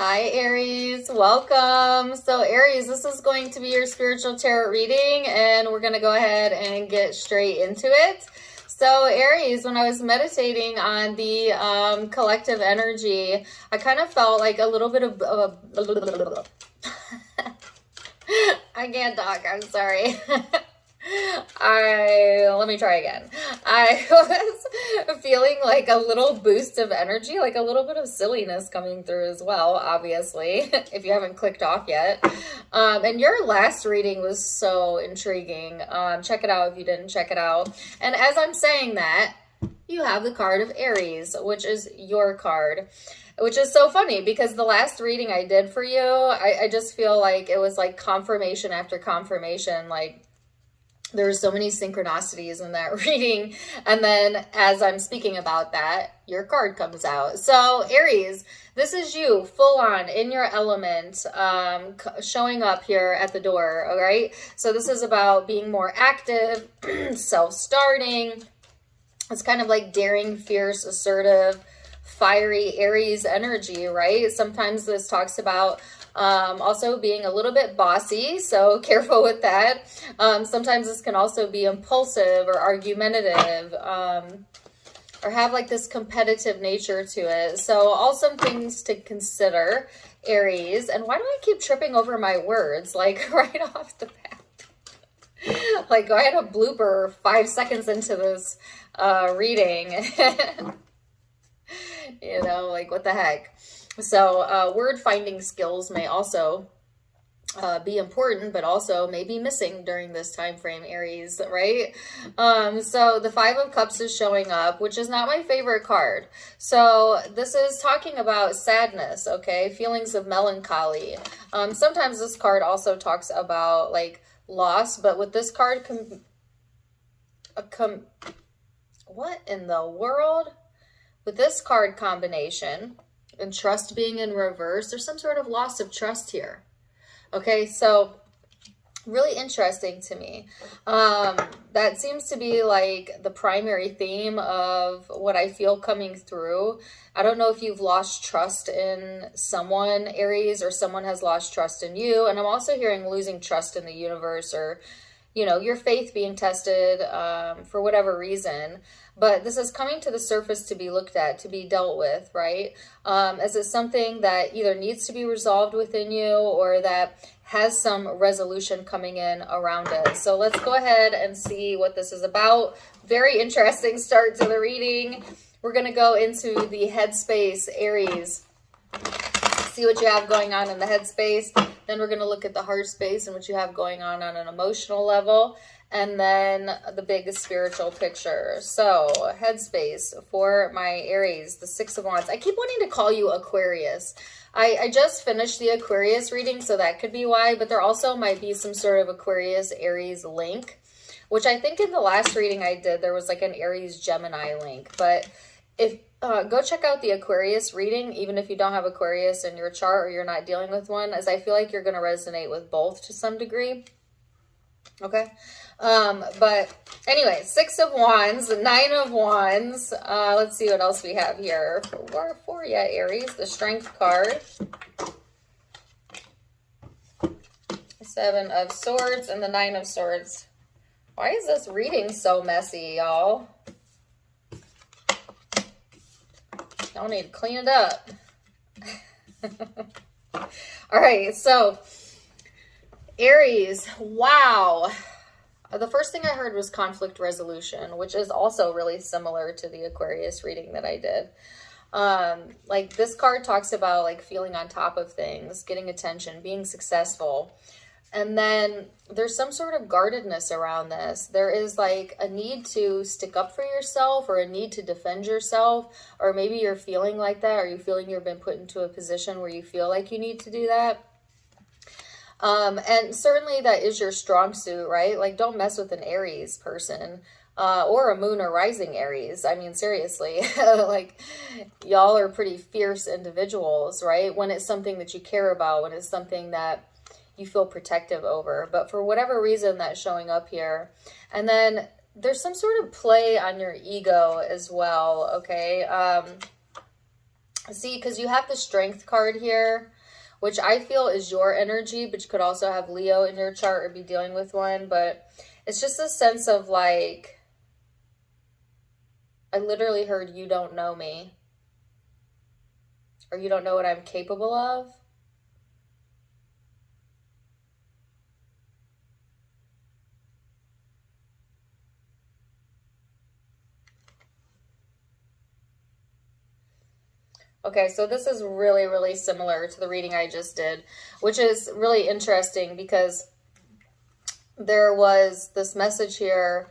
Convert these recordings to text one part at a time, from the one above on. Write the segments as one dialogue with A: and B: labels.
A: Hi, Aries. Welcome. So, Aries, this is going to be your spiritual tarot reading, and we're going to go ahead and get straight into it. So, Aries, when I was meditating on the collective energy, I kind of felt like a little bit of I can't talk. I'm sorry. Let me try again. I was feeling like a little boost of energy, like a little bit of silliness coming through as well, obviously, if you haven't clicked off yet. And your last reading was so intriguing. Check it out if you didn't check it out. And as I'm saying that, you have the card of Aries, which is your card. Which is so funny because the last reading I did for you, I just feel like it was like confirmation after confirmation. Like there's so many synchronicities in that reading. And then as I'm speaking about that, your card comes out. So Aries, this is you full on in your element, showing up here at the door. All right. So this is about being more active, self-starting. It's kind of like daring, fierce, assertive, fiery Aries energy, right? Sometimes this talks about also being a little bit bossy, so careful with that. Sometimes this can also be impulsive or argumentative, or have like this competitive nature to it. So all some things to consider, Aries. And why do I keep tripping over my words like right off the bat? Like I had a blooper 5 seconds into this reading. You know, like what the heck. So word finding skills may also be important, but also may be missing during this time frame, Aries, right? So the Five of Cups is showing up, which is not my favorite card. So this is talking about sadness, okay? Feelings of melancholy. Sometimes this card also talks about like loss, but with this card, what in the world? With this card combination and trust being in reverse, there's some sort of loss of trust here. Okay, so really interesting to me. That seems to be like the primary theme of what I feel coming through. I don't know if you've lost trust in someone, Aries, or someone has lost trust in you. And I'm also hearing losing trust in the universe, or you know, your faith being tested for whatever reason. But this is coming to the surface to be looked at, to be dealt with, right? As it's something that either needs to be resolved within you or that has some resolution coming in around it. So let's go ahead and see what this is about. Very interesting start to the reading. We're going to go into the headspace, Aries. See what you have going on in the headspace. Then we're going to look at the heart space and what you have going on an emotional level. And then the big spiritual picture. So headspace for my Aries, the Six of Wands. I keep wanting to call you Aquarius. I just finished the Aquarius reading, so that could be why. But there also might be some sort of Aquarius Aries link, which I think in the last reading I did, there was like an Aries Gemini link. But if go check out the Aquarius reading, even if you don't have Aquarius in your chart or you're not dealing with one, as I feel like you're going to resonate with both to some degree. Okay. But anyway, Six of Wands, Nine of Wands. Let's see what else we have here for you, Aries. The Strength card. Seven of Swords and the Nine of Swords. Why is this reading so messy, y'all? Y'all need to clean it up. All right, so Aries, wow. The first thing I heard was conflict resolution, which is also really similar to the Aquarius reading that I did. Like this card talks about like feeling on top of things, getting attention, being successful. And then there's some sort of guardedness around this. There is like a need to stick up for yourself or a need to defend yourself, or maybe you're feeling like that, or you're feeling you've been put into a position where you feel like you need to do that. And certainly that is your strong suit, right? Like don't mess with an Aries person, or a moon or rising Aries. I mean, seriously, like y'all are pretty fierce individuals, right? When it's something that you care about, when it's something that you feel protective over, but for whatever reason that's showing up here. And then there's some sort of play on your ego as well. Okay. See, because you have the Strength card here, which I feel is your energy, but you could also have Leo in your chart or be dealing with one. But it's just a sense of like, I literally heard you don't know me, or you don't know what I'm capable of. Okay, so this is really, really similar to the reading I just did, which is really interesting because there was this message here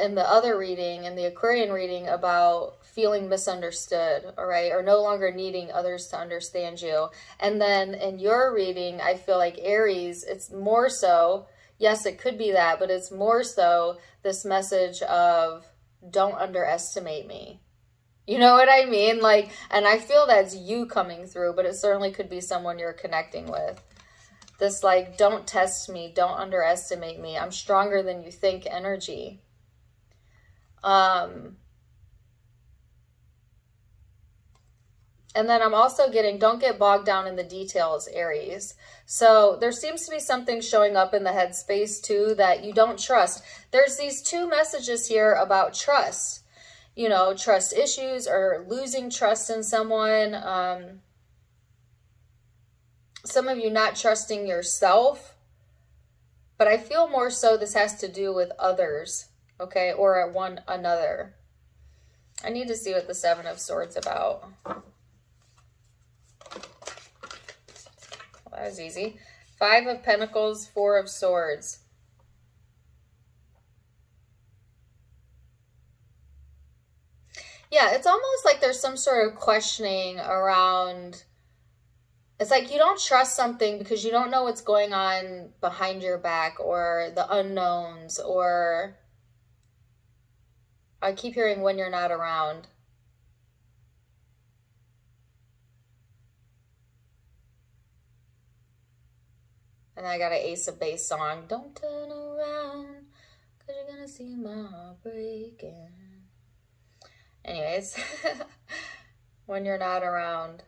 A: in the other reading, in the Aquarian reading, about feeling misunderstood, all right, or no longer needing others to understand you. And then in your reading, I feel like Aries, it's more so, yes, it could be that, but it's more so this message of don't underestimate me. You know what I mean? Like, and I feel that's you coming through, but it certainly could be someone you're connecting with. This like, don't test me, don't underestimate me. I'm stronger than you think energy. And then I'm also getting, don't get bogged down in the details, Aries. So there seems to be something showing up in the headspace too that you don't trust. There's these two messages here about trust. You know, trust issues or losing trust in someone. Some of you not trusting yourself. But I feel more so this has to do with others, okay, or at one another. I need to see what the Seven of Swords about. Well, that was easy. Five of Pentacles, Four of Swords. Yeah, it's almost like there's some sort of questioning around. It's like you don't trust something because you don't know what's going on behind your back or the unknowns, or I keep hearing when you're not around. And I got an Ace of Base song. Don't turn around because you're going to see my heart breaking. Anyways, when you're not around.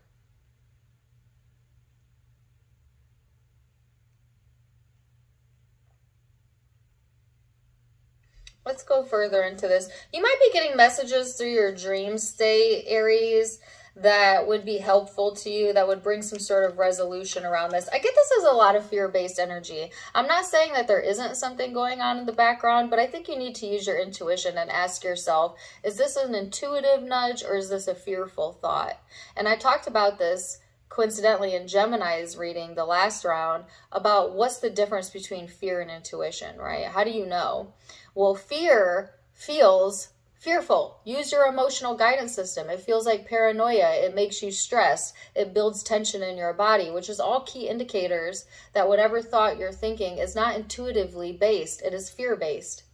A: Let's go further into this. You might be getting messages through your dream state, Aries, that would be helpful to you, that would bring some sort of resolution around this. I get this as a lot of fear-based energy. I'm not saying that there isn't something going on in the background, but I think you need to use your intuition and ask yourself, is this an intuitive nudge or is this a fearful thought? And I talked about this coincidentally in Gemini's reading, the last round, about what's the difference between fear and intuition, right? How do you know? Well, fear feels fearful. Use your emotional guidance system. It feels like paranoia. It makes you stressed. It builds tension in your body, which is all key indicators that whatever thought you're thinking is not intuitively based. It is fear-based,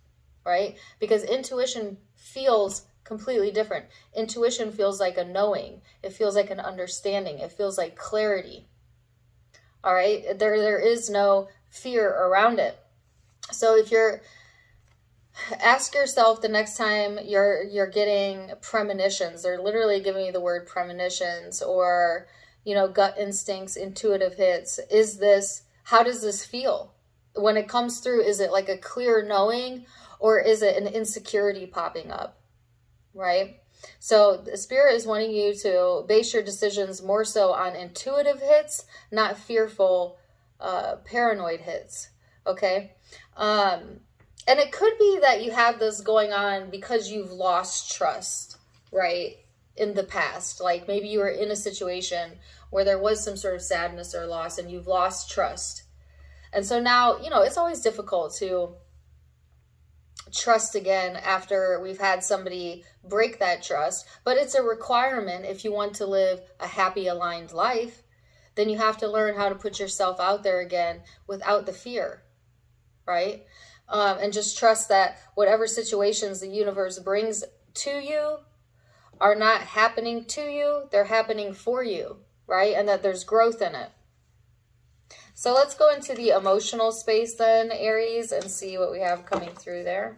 A: right? Because intuition feels completely different. Intuition feels like a knowing. It feels like an understanding. It feels like clarity. All right? There is no fear around it. So if you're ask yourself the next time you're getting premonitions, they're literally giving you the word premonitions, or, you know, gut instincts, intuitive hits. How does this feel? When it comes through, is it like a clear knowing, or is it an insecurity popping up, right? So the Spirit is wanting you to base your decisions more so on intuitive hits, not fearful, paranoid hits, okay? And it could be that you have this going on because you've lost trust, right, in the past. Like maybe you were in a situation where there was some sort of sadness or loss and you've lost trust. And so now, you know, it's always difficult to trust again after we've had somebody break that trust. But it's a requirement if you want to live a happy, aligned life. Then you have to learn how to put yourself out there again without the fear, right? And just trust that whatever situations the universe brings to you are not happening to you, they're happening for you, right? And that there's growth in it. So let's go into the emotional space then, Aries, and see what we have coming through there.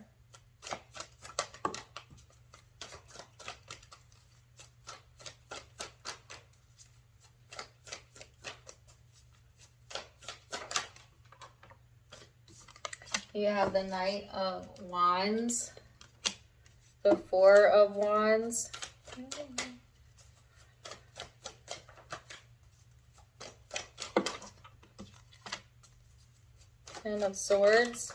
A: You have the Knight of Wands, the Four of Wands, Ten of Swords,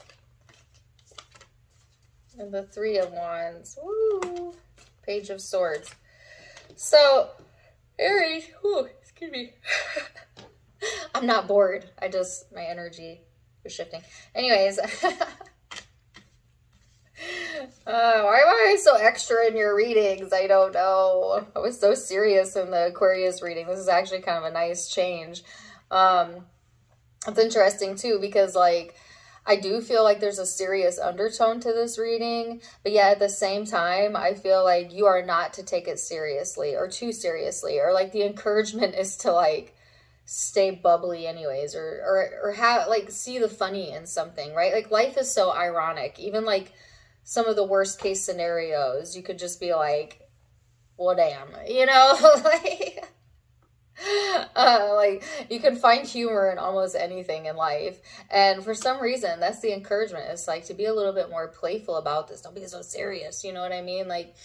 A: and the Three of Wands. Woo! Page of Swords. So, Aries, ooh, excuse me. I'm not bored. My energy is shifting. Anyways. Why am I so extra in your readings? I don't know. I was so serious in the Aquarius reading. This is actually kind of a nice change. It's interesting too, because like, I do feel like there's a serious undertone to this reading, but yet at the same time, I feel like you are not to take it seriously or too seriously, or like the encouragement is to like stay bubbly anyways, or have like see the funny in something, right? Like life is so ironic. Even like some of the worst case scenarios, you could just be like, well, damn, you know, like you can find humor in almost anything in life. And for some reason, that's the encouragement. It's like to be a little bit more playful about this. Don't be so serious. You know what I mean? Like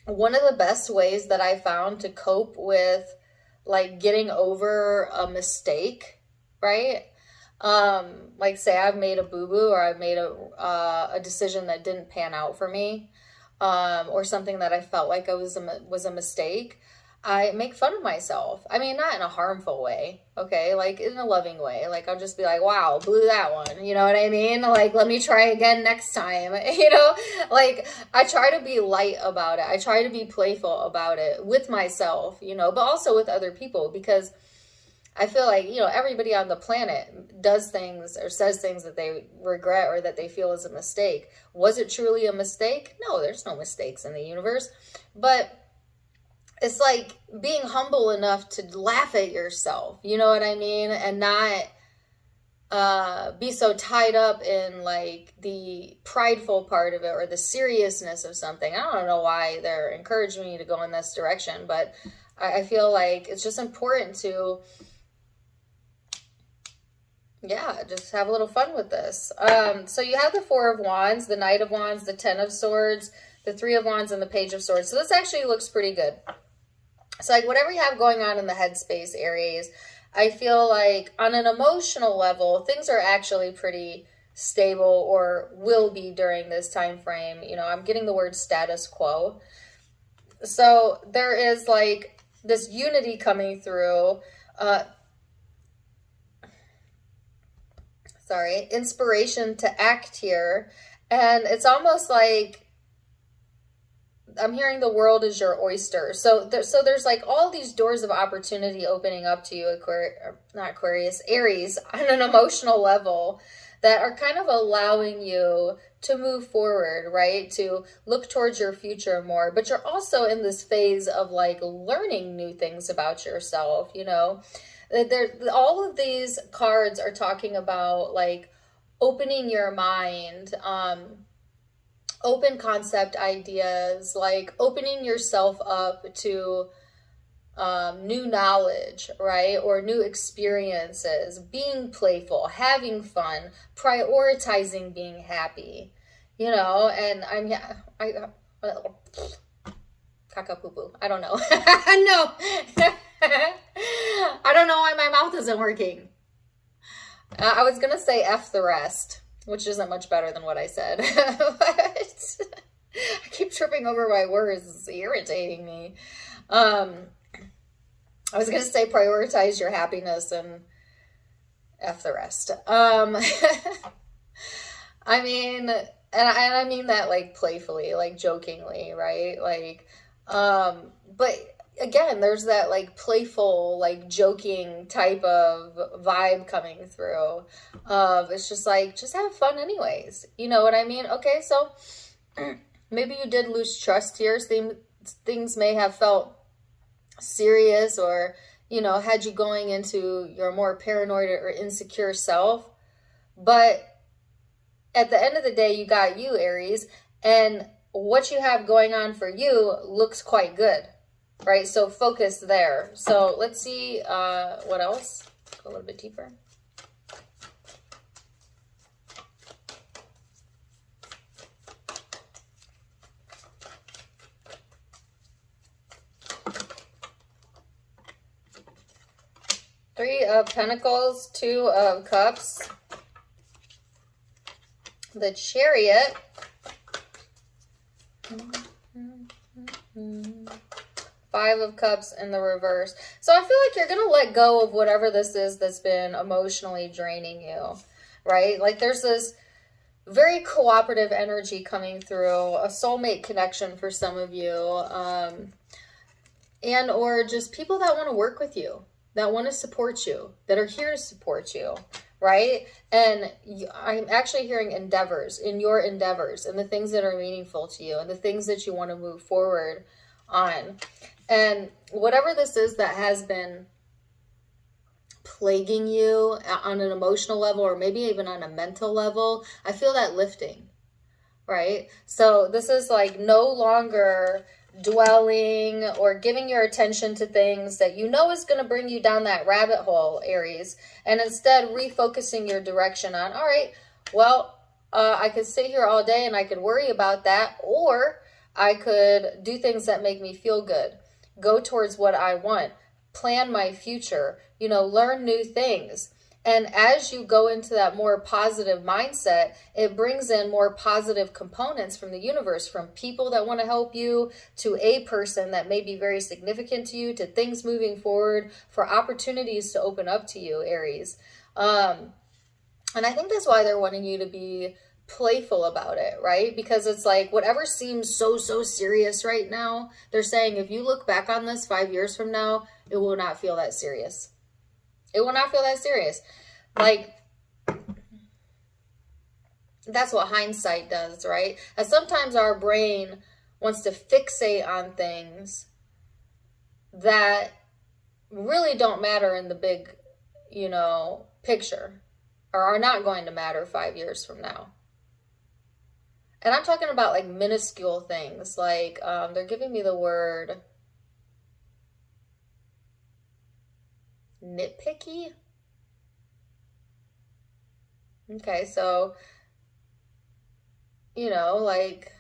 A: one of the best ways that I found to cope with like getting over a mistake, right? Like say I've made a boo-boo, or I've made a decision that didn't pan out for me, or something that I felt like it was a mistake. I make fun of myself. I mean, not in a harmful way, okay? Like in a loving way. Like I'll just be like, wow, blew that one. You know what I mean? Like, let me try again next time. You know, like I try to be light about it. I try to be playful about it with myself, you know, but also with other people, because I feel like, you know, everybody on the planet does things or says things that they regret or that they feel is a mistake. Was it truly a mistake? No, there's no mistakes in the universe. But it's like being humble enough to laugh at yourself, you know what I mean? And not be so tied up in like the prideful part of it or the seriousness of something. I don't know why they're encouraging me to go in this direction, but I feel like it's just important to, yeah, just have a little fun with this. So you have the Four of Wands, the Knight of Wands, the Ten of Swords, the Three of Wands, and the Page of Swords. So this actually looks pretty good. So like whatever you have going on in the headspace, Aries, I feel like on an emotional level, things are actually pretty stable, or will be during this time frame. You know, I'm getting the word status quo. So there is like this unity coming through, inspiration to act here. And it's almost like I'm hearing the world is your oyster. So there's like all these doors of opportunity opening up to you, Aries, on an emotional level that are kind of allowing you to move forward, right? To look towards your future more. But you're also in this phase of like learning new things about yourself, you know? All of these cards are talking about like opening your mind, open concept ideas, like opening yourself up to new knowledge, right? Or new experiences, being playful, having fun, prioritizing being happy, you know. And caca poo poo. I don't know. No. I don't know why my mouth isn't working. I was going to say F the rest, which isn't much better than what I said. But I keep tripping over my words. It's irritating me. I was going to say prioritize your happiness and F the rest. I mean, and I mean that like playfully, like jokingly, right? Like, but again, there's that like playful, like joking type of vibe coming through. It's just like, just have fun anyways. You know what I mean? Okay, so maybe you did lose trust here. Things may have felt serious, or, you know, had you going into your more paranoid or insecure self. But at the end of the day, you got you, Aries, and what you have going on for you looks quite good. Right, so focus there. So let's see what else. Go a little bit deeper. Three of Pentacles, Two of Cups, the Chariot, Five of Cups in the reverse. So I feel like you're going to let go of whatever this is that's been emotionally draining you, right? Like there's this very cooperative energy coming through, a soulmate connection for some of you, and or just people that want to work with you, that want to support you, that are here to support you, right? And I'm actually hearing endeavors, in your endeavors, and the things that are meaningful to you, and the things that you want to move forward on. And whatever this is that has been plaguing you on an emotional level, or maybe even on a mental level, I feel that lifting, right? So this is like no longer dwelling or giving your attention to things that you know is going to bring you down that rabbit hole, Aries, and instead refocusing your direction on, all right, well, I could sit here all day and I could worry about that, or I could do things that make me feel good, go towards what I want, plan my future, you know, learn new things. And as you go into that more positive mindset, it brings in more positive components from the universe, from people that want to help you, to a person that may be very significant to you, to things moving forward, for opportunities to open up to you, Aries. And I think that's why they're wanting you to be playful about it, right? Because it's like whatever seems so serious right now, they're saying if you look back on this 5 years from now, it will not feel that serious. It will not feel that serious. Like, that's what hindsight does, right? And sometimes our brain wants to fixate on things that really don't matter in the big, you know, picture, or are not going to matter 5 years from now. And I'm talking about like minuscule things, like they're giving me the word nitpicky. Okay, so, you know, like,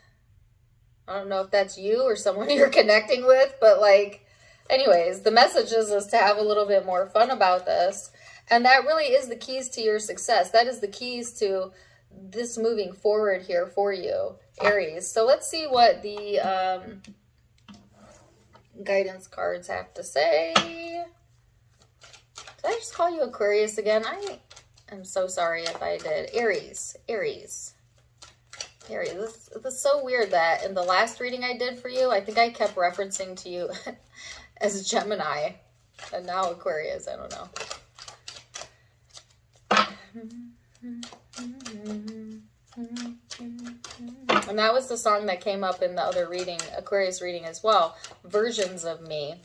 A: I don't know if that's you or someone you're connecting with, but like, anyways, the message is to have a little bit more fun about this. And that really is the keys to your success. That is the keys to this moving forward here for you, Aries. So let's see what the guidance cards have to say. Did I just call you Aquarius again? I'm so sorry if I did. Aries. This is so weird that in the last reading I did for you, I think I kept referencing to you as Gemini, and now Aquarius. I don't know. And that was the song that came up in the other reading, Aquarius reading as well. Versions of me.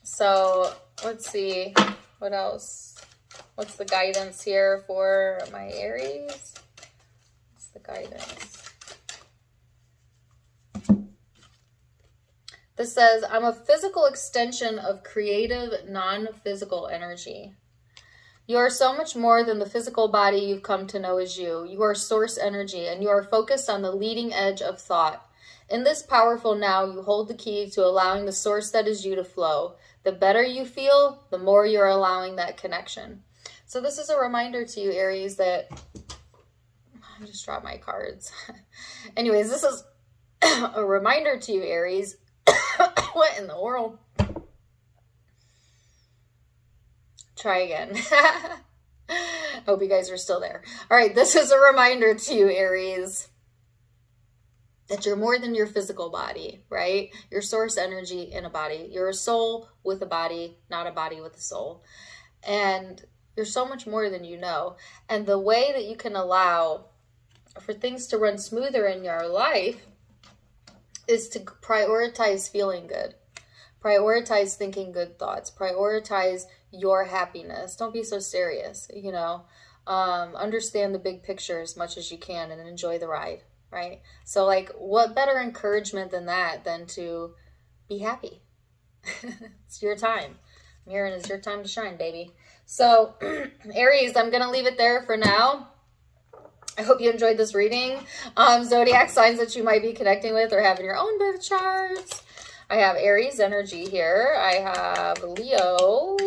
A: So let's see what else. What's the guidance here for my Aries? What's the guidance? This says, I'm a physical extension of creative, non-physical energy. You are so much more than the physical body you've come to know as you. You are source energy, and you are focused on the leading edge of thought. In this powerful now, you hold the key to allowing the source that is you to flow. The better you feel, the more you're allowing that connection. So this is a reminder to you, Aries, that... I just dropped my cards. Anyways, this is a reminder to you, Aries. What in the world? Try again. Hope you guys are still there. All right, this is a reminder to you, Aries, that you're more than your physical body, right? Your source energy in a body. You're a soul with a body, not a body with a soul. And you're so much more than you know. And the way that you can allow for things to run smoother in your life is to prioritize feeling good. Prioritize thinking good thoughts. Prioritize your happiness. Don't be so serious, you know. Understand the big picture as much as you can and enjoy the ride, right? So, like, what better encouragement than that than to be happy? It's your time. I'm hearing it's your time to shine, baby. So, Aries, I'm going to leave it there for now. I hope you enjoyed this reading. Zodiac signs that you might be connecting with or having your own birth charts. I have Aries energy here. I have Leo.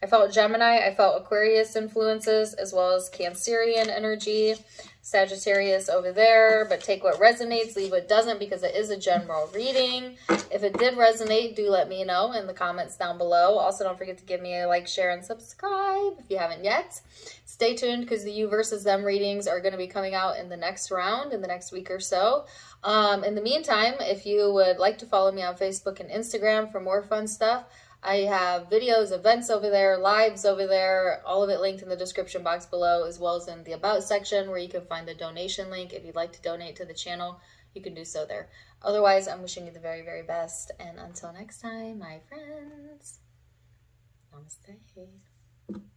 A: I felt Gemini. I felt Aquarius influences as well as Cancerian energy. Sagittarius over there, but take what resonates, leave what doesn't, because it is a general reading. If it did resonate, do let me know in the comments down below. Also, don't forget to give me a like, share, and subscribe if you haven't yet. Stay tuned because the you versus them readings are going to be coming out in the next round, in the next week or so. In the meantime, if you would like to follow me on Facebook and Instagram for more fun stuff, I have videos, events over there, lives over there, all of it linked in the description box below, as well as in the About section where you can find the donation link. If you'd like to donate to the channel, you can do so there. Otherwise, I'm wishing you the very, very best. And until next time, my friends, namaste.